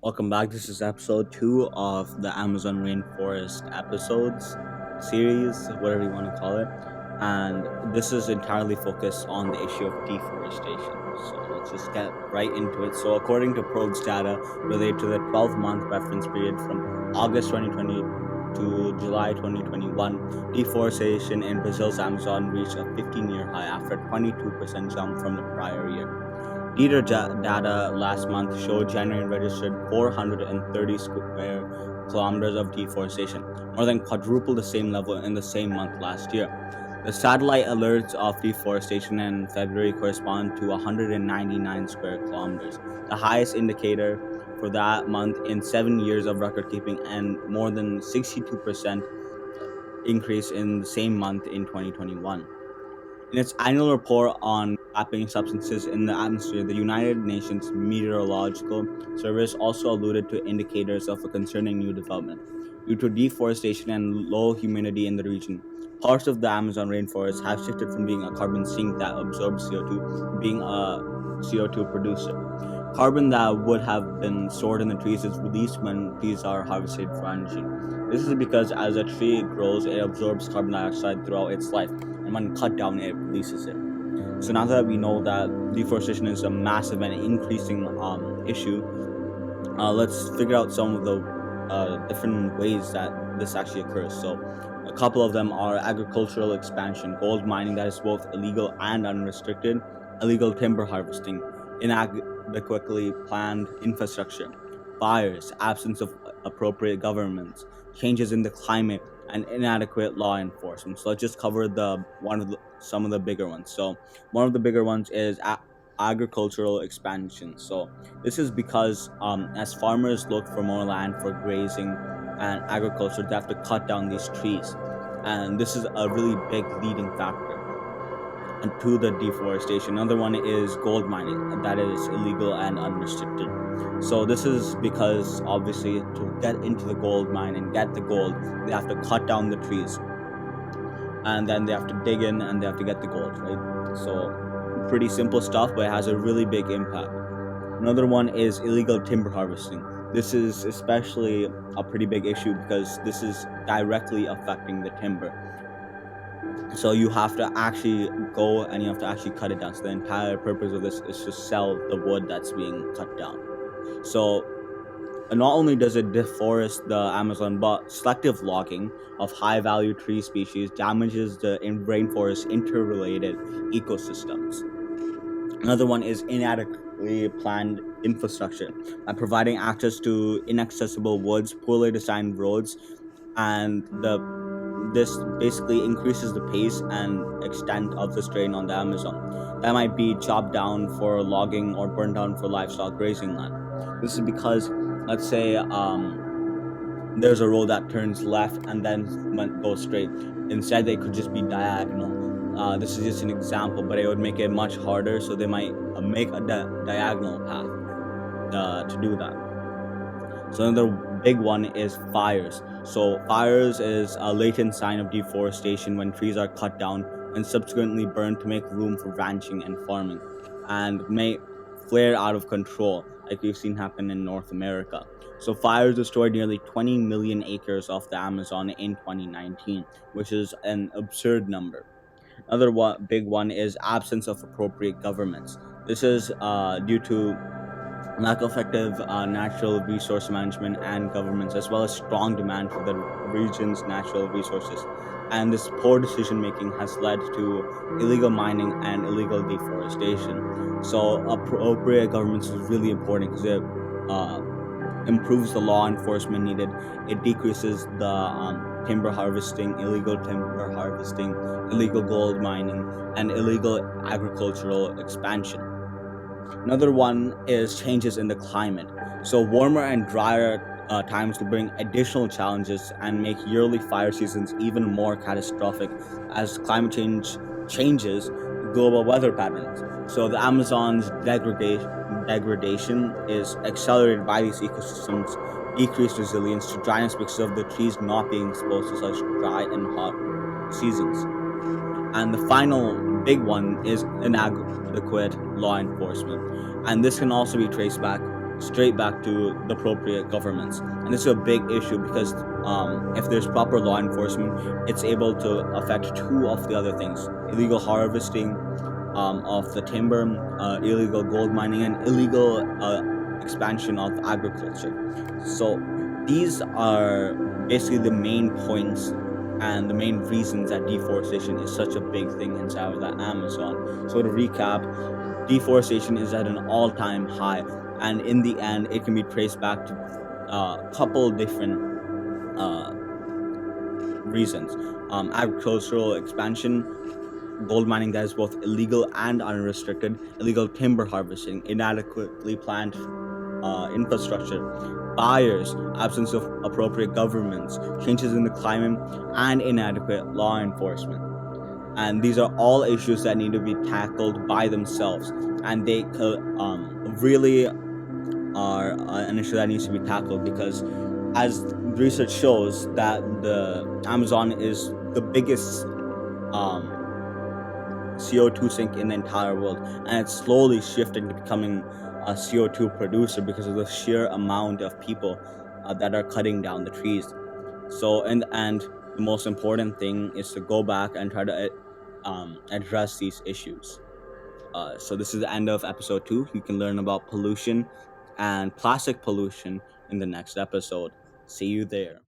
Welcome back. This is episode 2 of the Amazon Rainforest episodes series, whatever you want to call it. And this is entirely focused on the issue of deforestation. So let's just get right into it. So, according to Pro's data related to the 12-month reference period from August 2020 to July 2021, deforestation in Brazil's Amazon reached a 15-year high after a 22% jump from the prior year. Data last month showed January registered 430 square kilometers of deforestation, more than quadruple the same level in the same month last year. The satellite alerts of deforestation in February correspond to 199 square kilometers, the highest indicator for that month in 7 years of record keeping, and more than 62% increase in the same month in 2021. In its annual report on trapping substances in the atmosphere, the United Nations Meteorological Service also alluded to indicators of a concerning new development. Due to deforestation and low humidity in the region, parts of the Amazon rainforest have shifted from being a carbon sink that absorbs CO2 to being a CO2 producer. Carbon that would have been stored in the trees is released when trees are harvested for energy. This is because as a tree grows, it absorbs carbon dioxide throughout its life, and when cut down, it releases it. So now that we know that deforestation is a massive and increasing issue, let's figure out some of the different ways that this actually occurs. So, a couple of them are agricultural expansion, gold mining that is both illegal and unrestricted, illegal timber harvesting, inadequately planned infrastructure, fires, absence of appropriate governments, changes in the climate, and inadequate law enforcement. So let's just cover some of the bigger ones. So one of the bigger ones is agricultural expansion. So this is because as farmers look for more land for grazing and agriculture, they have to cut down these trees. And this is a really big leading factor and to the deforestation. Another one is gold mining, and that is illegal and unrestricted. So this is because obviously to get into the gold mine and get the gold, they have to cut down the trees, and then they have to dig in and they have to get the gold, right? So pretty simple stuff, but it has a really big impact. Another one is illegal timber harvesting. This is especially a pretty big issue because this is directly affecting the timber. So you have to actually go and you have to actually cut it down. So the entire purpose of this is to sell the wood that's being cut down. So not only does it deforest the Amazon, but selective logging of high value tree species damages the rainforest interrelated ecosystems. Another one is inadequately planned infrastructure. By providing access to inaccessible woods, poorly designed roads, and this basically increases the pace and extent of the strain on the Amazon. That might be chopped down for logging or burned down for livestock grazing land. This is because, let's say, there's a road that turns left and then goes straight. Instead, they could just be diagonal. This is just an example, but it would make it much harder. So they might make a diagonal path to do that. So another big one is fires. So fires is a latent sign of deforestation when trees are cut down and subsequently burned to make room for ranching and farming, and may flare out of control, like we've seen happen in North America. So fires destroyed nearly 20 million acres of the Amazon in 2019, which is an absurd number. Another big one is absence of appropriate governments. This is due to lack of effective natural resource management and governments, as well as strong demand for the region's natural resources. And this poor decision making has led to illegal mining and illegal deforestation. So, appropriate governments is really important because it improves the law enforcement needed. It decreases the timber harvesting, illegal timber harvesting, illegal gold mining, and illegal agricultural expansion. Another one is changes in the climate. So, warmer and drier times will bring additional challenges and make yearly fire seasons even more catastrophic as climate change changes global weather patterns. So, the Amazon's degradation is accelerated by these ecosystems' decreased resilience to dryness because of the trees not being exposed to such dry and hot seasons. And the final big one is inadequate law enforcement. And this can also be traced back straight back to the appropriate governments. And this is a big issue because if there's proper law enforcement, it's able to affect two of the other things: illegal harvesting of the timber, illegal gold mining, and illegal expansion of agriculture. So these are basically the main points and the main reasons that deforestation is such a big thing inside of the Amazon. So to recap, deforestation is at an all-time high, and in the end, it can be traced back to a couple different uh, reasons: agricultural expansion, gold mining that is both illegal and unrestricted, illegal timber harvesting, inadequately planned infrastructure, buyers, absence of appropriate governments, changes in the climate, and inadequate law enforcement. And these are all issues that need to be tackled by themselves, and they really are an issue that needs to be tackled because, as research shows, that the Amazon is the biggest um, CO2 sink in the entire world, and it's slowly shifting to becoming a CO2 producer because of the sheer amount of people that are cutting down the trees. So, in the end, the most important thing is to go back and try to address these issues. So, this is the end of episode 2. You can learn about pollution and plastic pollution in the next episode. See you there.